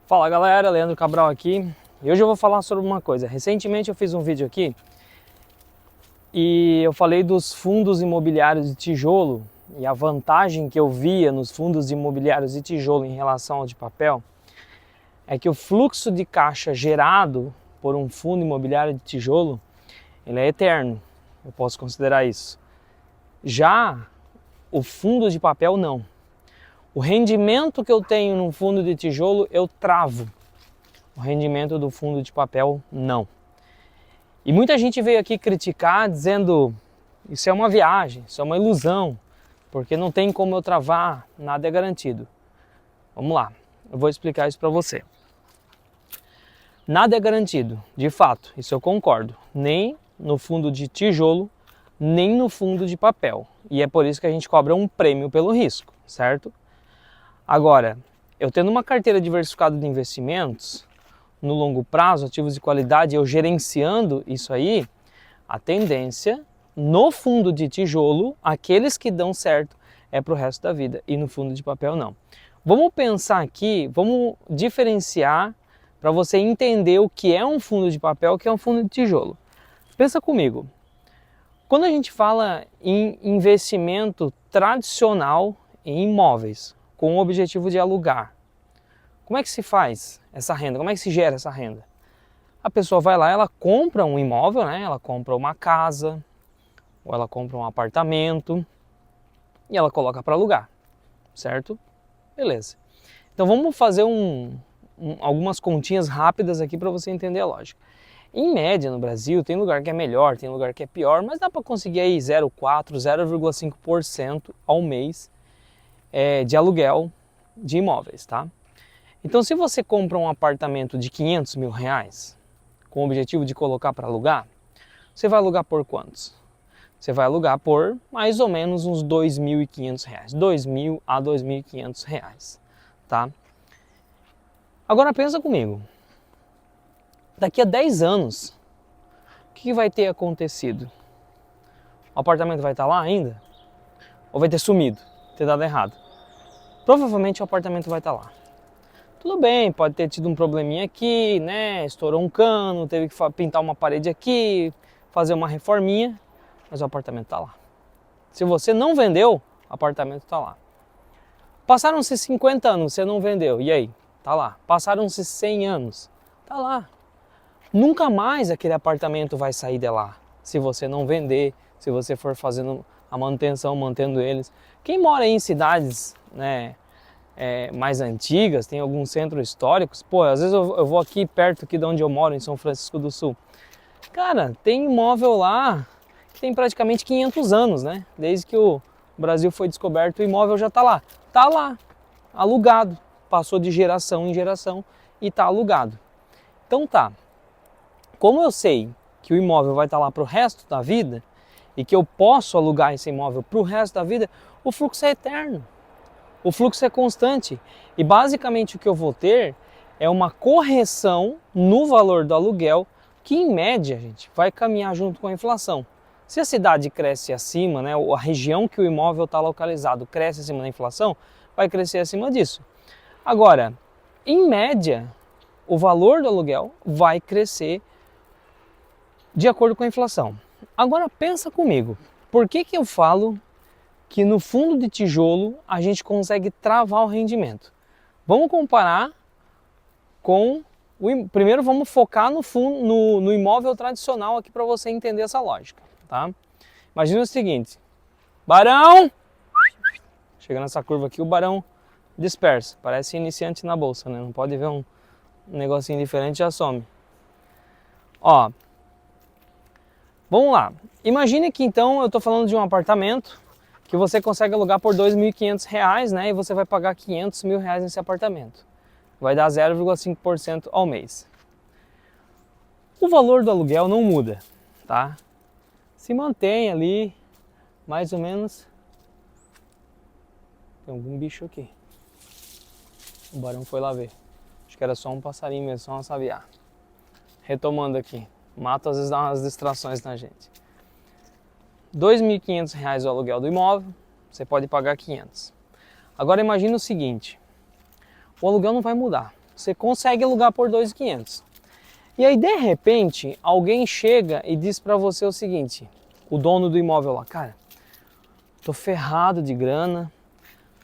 Fala galera, Leandro Cabral aqui e hoje eu vou falar sobre uma coisa. Recentemente eu fiz um vídeo aqui e eu falei dos fundos imobiliários de tijolo e a vantagem que eu via nos fundos imobiliários de tijolo em relação ao de papel é que o fluxo de caixa gerado por um fundo imobiliário de tijolo ele é eterno, eu posso considerar isso. Já o fundo de papel não. O rendimento que eu tenho no fundo de tijolo eu travo. O rendimento do fundo de papel, não. E muita gente veio aqui criticar dizendo isso é uma viagem, isso é uma ilusão, porque não tem como eu travar, nada é garantido. Vamos lá, eu vou explicar isso para você. Nada é garantido, de fato, isso eu concordo, nem no fundo de tijolo, nem no fundo de papel. E é por isso que a gente cobra um prêmio pelo risco, certo? Agora, eu tendo uma carteira diversificada de investimentos, no longo prazo, ativos de qualidade, eu gerenciando isso aí, a tendência no fundo de tijolo, aqueles que dão certo, é para o resto da vida, e no fundo de papel não. Vamos pensar aqui, vamos diferenciar para você entender o que é um fundo de papel e o que é um fundo de tijolo. Pensa comigo, quando a gente fala em investimento tradicional em imóveis, com o objetivo de alugar, como é que se faz essa renda? Como é que se gera essa renda? A pessoa vai lá, ela compra um imóvel, né? Ela compra uma casa, ou ela compra um apartamento e ela coloca para alugar, certo? Beleza. Então vamos fazer algumas continhas rápidas aqui para você entender a lógica. Em média no Brasil, tem lugar que é melhor, tem lugar que é pior, mas dá para conseguir aí 0,4%, 0,5% ao mês de aluguel de imóveis, tá? Então se você compra um apartamento de 500 mil reais, com o objetivo de colocar para alugar, você vai alugar por quantos? Você vai alugar por mais ou menos uns 2.500 reais, 2.000 a 2.500 reais, tá? Agora pensa comigo, daqui a 10 anos, o que vai ter acontecido? O apartamento vai estar lá ainda? Ou vai ter sumido, ter dado errado? Provavelmente o apartamento vai estar lá. Tudo bem, pode ter tido um probleminha aqui, né? Estourou um cano, teve que pintar uma parede aqui, fazer uma reforminha, mas o apartamento está lá. Se você não vendeu, o apartamento está lá. Passaram-se 50 anos, você não vendeu, e aí? Está lá. Passaram-se 100 anos, está lá. Nunca mais aquele apartamento vai sair de lá, se você não vender, se você for fazendo a manutenção, mantendo eles. Quem mora em cidades, né? Mais antigas, tem alguns centros históricos, pô, às vezes eu vou aqui perto aqui de onde eu moro, em São Francisco do Sul. Cara, tem imóvel lá que tem praticamente 500 anos, né? Desde que o Brasil foi descoberto, o imóvel já tá lá, alugado, passou de geração em geração e tá alugado. Então tá, como eu sei que o imóvel vai estar lá pro resto da vida e que eu posso alugar esse imóvel pro resto da vida, o fluxo é eterno. O fluxo é constante e basicamente o que eu vou ter é uma correção no valor do aluguel que em média, gente, vai caminhar junto com a inflação. Se a cidade cresce acima, né, a região que o imóvel está localizado cresce acima da inflação, vai crescer acima disso. Agora, em média, o valor do aluguel vai crescer de acordo com a inflação. Agora pensa comigo, por que eu falo que no fundo de tijolo a gente consegue travar o rendimento? Vamos comparar com primeiro vamos focar no imóvel tradicional aqui para você entender essa lógica, tá? Imagina o seguinte, Barão, chega nessa curva aqui, o Barão dispersa, parece iniciante na bolsa, né? Não pode ver um negocinho diferente, já some. Ó, vamos lá, imagine que então eu estou falando de um apartamento que você consegue alugar por R$2.500, né? E você vai pagar 500 mil reais nesse apartamento. Vai dar 0,5% ao mês. O valor do aluguel não muda, tá? Se mantém ali, mais ou menos. Tem algum bicho aqui. O Barão foi lá ver. Acho que era só um passarinho mesmo, só um sabiá. Retomando aqui. Mato às vezes dá umas distrações na gente. R$2.500 o aluguel do imóvel, você pode pagar 500. Agora imagine o seguinte, o aluguel não vai mudar. você consegue alugar por 2.500. E aí, de repente, alguém chega e diz para você o seguinte, o dono do imóvel lá, cara, tô ferrado de grana,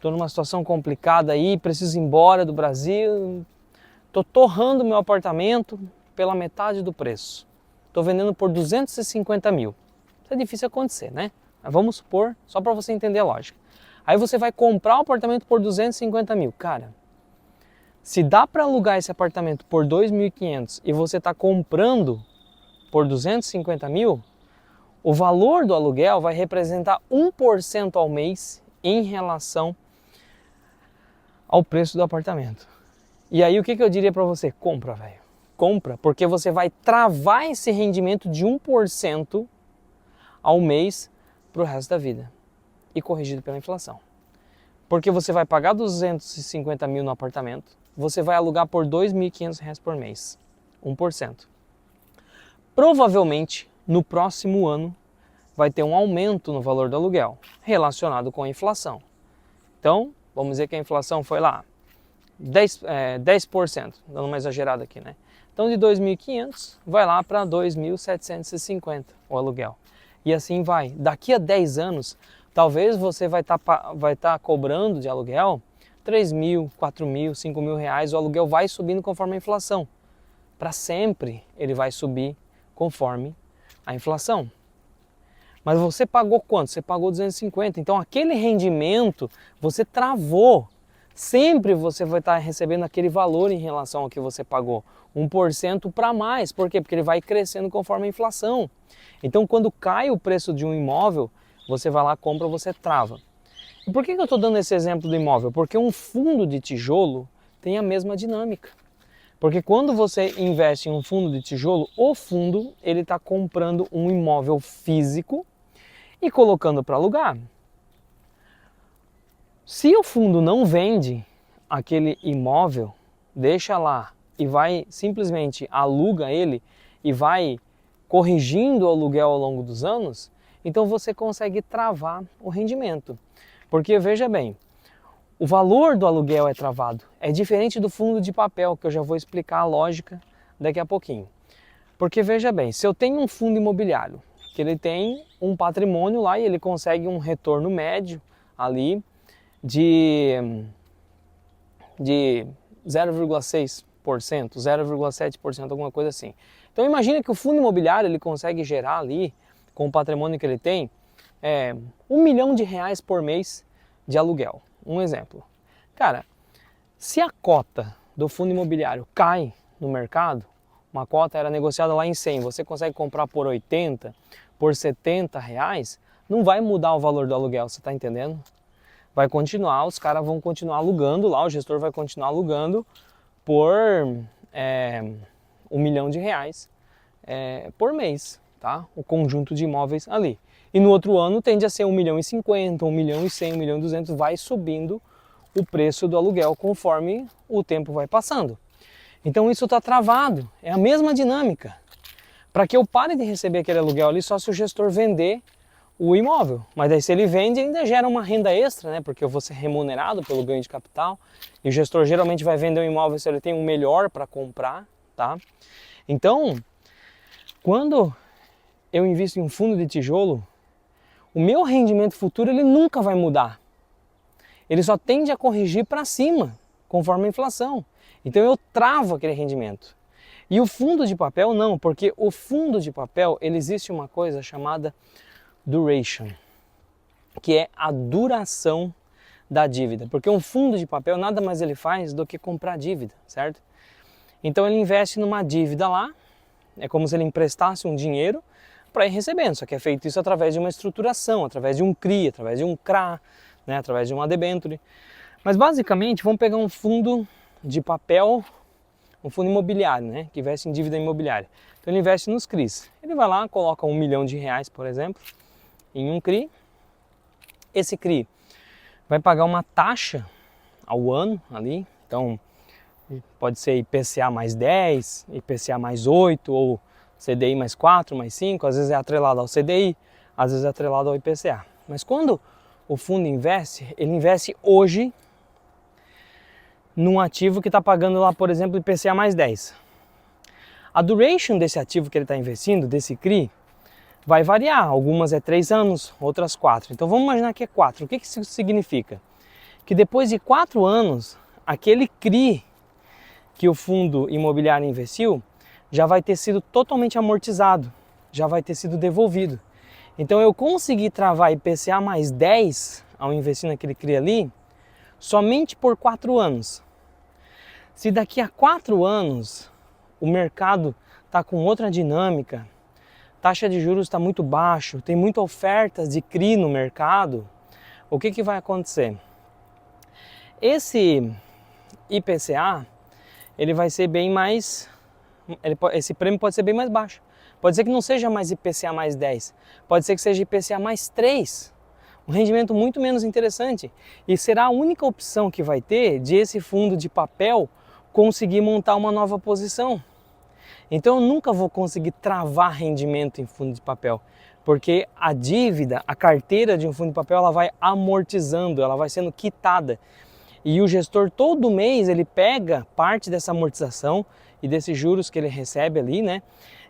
tô numa situação complicada aí, preciso ir embora do Brasil, tô torrando meu apartamento pela metade do preço. Tô vendendo por 250 mil. Isso é difícil acontecer, né? Mas vamos supor, só para você entender a lógica. Aí você vai comprar o apartamento por 250 mil. Cara, se dá para alugar esse apartamento por 2.500 e você está comprando por 250 mil, o valor do aluguel vai representar 1% ao mês em relação ao preço do apartamento. E aí o que eu diria para você? Compra, velho. Compra, porque você vai travar esse rendimento de 1% ao mês para o resto da vida. E corrigido pela inflação. Porque você vai pagar 250 mil no apartamento, você vai alugar por R$2.500 por mês, 1%. Provavelmente, no próximo ano, vai ter um aumento no valor do aluguel, relacionado com a inflação. Então, vamos dizer que a inflação foi lá, 10%, dando uma exagerada aqui, né? Então, de 2.500, vai lá para 2.750 o aluguel. E assim vai. Daqui a 10 anos, talvez você vai tá cobrando de aluguel 3 mil, 4 mil, 5 mil reais, o aluguel vai subindo conforme a inflação. Para sempre ele vai subir conforme a inflação. Mas você pagou quanto? Você pagou 250, então aquele rendimento você travou. Sempre você vai estar recebendo aquele valor em relação ao que você pagou. 1% para mais. Por quê? Porque ele vai crescendo conforme a inflação. Então quando cai o preço de um imóvel, você vai lá, compra, você trava. E por que eu estou dando esse exemplo do imóvel? Porque um fundo de tijolo tem a mesma dinâmica. Porque quando você investe em um fundo de tijolo, o fundo ele está comprando um imóvel físico e colocando para alugar. Se o fundo não vende aquele imóvel, deixa lá e vai simplesmente aluga ele e vai corrigindo o aluguel ao longo dos anos, então você consegue travar o rendimento. Porque veja bem, o valor do aluguel é travado. É diferente do fundo de papel, que eu já vou explicar a lógica daqui a pouquinho. Porque veja bem, se eu tenho um fundo imobiliário, que ele tem um patrimônio lá e ele consegue um retorno médio ali de 0,6%, 0,7%, alguma coisa assim. Então imagina que o fundo imobiliário ele consegue gerar ali, com o patrimônio que ele tem, R$1 milhão por mês de aluguel. Um exemplo. Cara, se a cota do fundo imobiliário cai no mercado, uma cota era negociada lá em 100, você consegue comprar por 80, por 70 reais, não vai mudar o valor do aluguel, você está entendendo? Vai continuar, os caras vão continuar alugando lá, o gestor vai continuar alugando por R$1 milhão por mês, tá? O conjunto de imóveis ali. E no outro ano tende a ser 1.050.000, 1.100.000, 1.200.000, vai subindo o preço do aluguel conforme o tempo vai passando. Então isso está travado, é a mesma dinâmica. Para que eu pare de receber aquele aluguel ali só se o gestor vender o imóvel. Mas daí se ele vende ainda gera uma renda extra, né? Porque eu vou ser remunerado pelo ganho de capital. E o gestor geralmente vai vender um imóvel se ele tem um melhor para comprar, tá? Então, quando eu invisto em um fundo de tijolo, o meu rendimento futuro ele nunca vai mudar. Ele só tende a corrigir para cima, conforme a inflação. Então eu travo aquele rendimento. E o fundo de papel não, porque o fundo de papel, ele existe uma coisa chamada duration, que é a duração da dívida. Porque um fundo de papel nada mais ele faz do que comprar dívida, certo? Então ele investe numa dívida lá, é como se ele emprestasse um dinheiro para ir recebendo, só que é feito isso através de uma estruturação, através de um CRI, através de um CRA, né, através de uma debênture. Mas basicamente vamos pegar um fundo de papel, um fundo imobiliário, né, que investe em dívida imobiliária. Então ele investe nos CRIs. Ele vai lá, coloca R$1 milhão, por exemplo, em um CRI. Esse CRI vai pagar uma taxa ao ano ali, então pode ser IPCA mais 10, IPCA mais 8 ou CDI mais 4, mais 5, às vezes é atrelado ao CDI, às vezes é atrelado ao IPCA. Mas quando o fundo investe, ele investe hoje num ativo que está pagando lá, por exemplo, IPCA mais 10. A duration desse ativo que ele está investindo, desse CRI, vai variar. Algumas é 3 anos, outras 4. Então vamos imaginar que é 4. O que isso significa? Que depois de 4 anos, aquele CRI que o fundo imobiliário investiu já vai ter sido totalmente amortizado, já vai ter sido devolvido. Então eu consegui travar IPCA mais 10 ao investir naquele CRI ali, somente por 4 anos. Se daqui a 4 anos o mercado está com outra dinâmica, taxa de juros está muito baixo, tem muitas ofertas de CRI no mercado, o que vai acontecer? Esse IPCA, ele vai ser bem mais, esse prêmio pode ser bem mais baixo. Pode ser que não seja mais IPCA mais 10, pode ser que seja IPCA mais 3, um rendimento muito menos interessante. E será a única opção que vai ter de esse fundo de papel conseguir montar uma nova posição. Então eu nunca vou conseguir travar rendimento em fundo de papel, porque a dívida, a carteira de um fundo de papel, ela vai amortizando, ela vai sendo quitada. E o gestor todo mês ele pega parte dessa amortização e desses juros que ele recebe ali, né?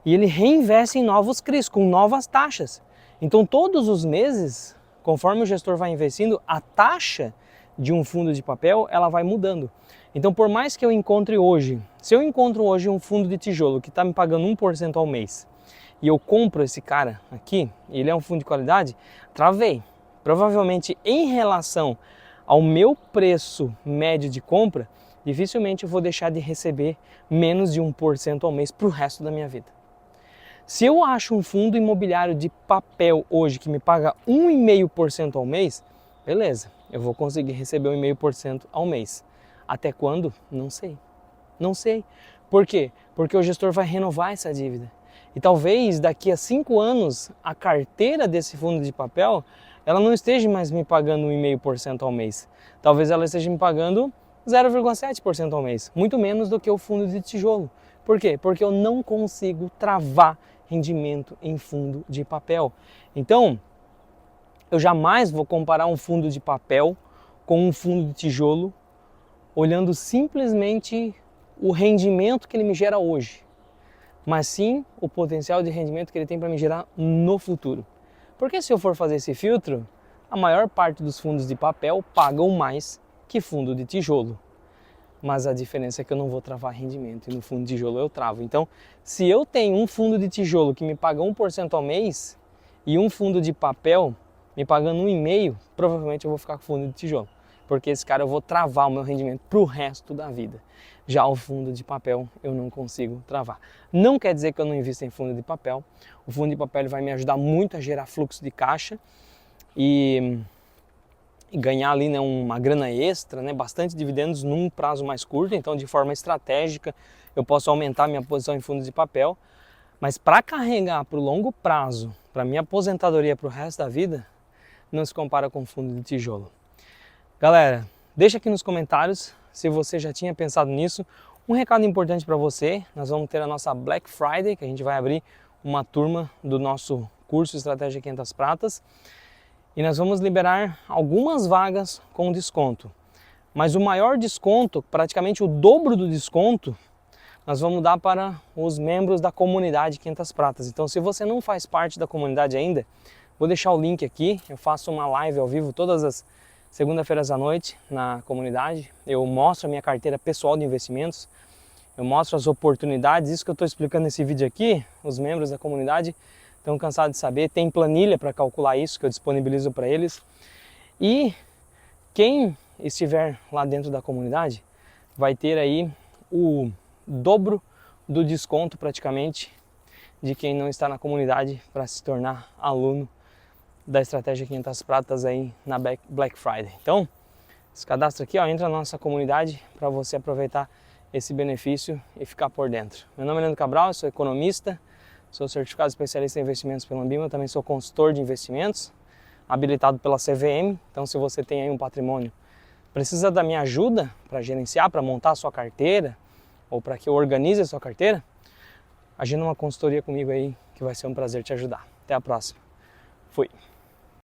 E ele reinveste em novos CRIs, com novas taxas. Então todos os meses, conforme o gestor vai investindo, a taxa de um fundo de papel, ela vai mudando. Então por mais que eu encontre hoje, se eu encontro hoje um fundo de tijolo que está me pagando 1% ao mês, e eu compro esse cara aqui, ele é um fundo de qualidade, travei. Provavelmente em relação ao meu preço médio de compra, dificilmente eu vou deixar de receber menos de 1% ao mês para o resto da minha vida. Se eu acho um fundo imobiliário de papel hoje que me paga 1,5% ao mês, beleza, eu vou conseguir receber 1,5% ao mês. Até quando? Não sei. Não sei. Por quê? Porque o gestor vai renovar essa dívida. E talvez daqui a 5 anos a carteira desse fundo de papel ela não esteja mais me pagando 1,5% ao mês. Talvez ela esteja me pagando 0,7% ao mês, muito menos do que o fundo de tijolo. Por quê? Porque eu não consigo travar rendimento em fundo de papel. Então, eu jamais vou comparar um fundo de papel com um fundo de tijolo olhando simplesmente o rendimento que ele me gera hoje, mas sim o potencial de rendimento que ele tem para me gerar no futuro. Porque se eu for fazer esse filtro, a maior parte dos fundos de papel pagam mais que fundo de tijolo. Mas a diferença é que eu não vou travar rendimento e no fundo de tijolo eu travo. Então, se eu tenho um fundo de tijolo que me paga 1% ao mês e um fundo de papel me pagando 1,5%, provavelmente eu vou ficar com fundo de tijolo. Porque esse cara eu vou travar o meu rendimento para o resto da vida. Já o fundo de papel eu não consigo travar. Não quer dizer que eu não invista em fundo de papel. O fundo de papel ele vai me ajudar muito a gerar fluxo de caixa e ganhar ali, né, uma grana extra, né, bastante dividendos num prazo mais curto. Então de forma estratégica eu posso aumentar minha posição em fundos de papel. Mas para carregar para o longo prazo, para minha aposentadoria para o resto da vida, não se compara com fundo de tijolo. Galera, deixa aqui nos comentários se você já tinha pensado nisso. Um recado importante para você, nós vamos ter a nossa Black Friday, que a gente vai abrir uma turma do nosso curso Estratégia 500 Pratas. E nós vamos liberar algumas vagas com desconto. Mas o maior desconto, praticamente o dobro do desconto, nós vamos dar para os membros da comunidade 500 Pratas. Então se você não faz parte da comunidade ainda, vou deixar o link aqui. Eu faço uma live ao vivo todas as segunda-feiras à noite na comunidade. Eu mostro a minha carteira pessoal de investimentos, eu mostro as oportunidades, isso que eu estou explicando nesse vídeo aqui, os membros da comunidade estão cansados de saber, tem planilha para calcular isso que eu disponibilizo para eles. E quem estiver lá dentro da comunidade vai ter aí o dobro do desconto praticamente de quem não está na comunidade para se tornar aluno da Estratégia 500 Pratas aí na Black Friday. Então, se cadastra aqui, ó, entra na nossa comunidade para você aproveitar esse benefício e ficar por dentro. Meu nome é Leandro Cabral, eu sou economista, sou certificado especialista em investimentos pela Ambima, também sou consultor de investimentos, habilitado pela CVM. Então, se você tem aí um patrimônio, precisa da minha ajuda para gerenciar, para montar a sua carteira ou para que eu organize a sua carteira, agenda uma consultoria comigo aí que vai ser um prazer te ajudar. Até a próxima. Fui!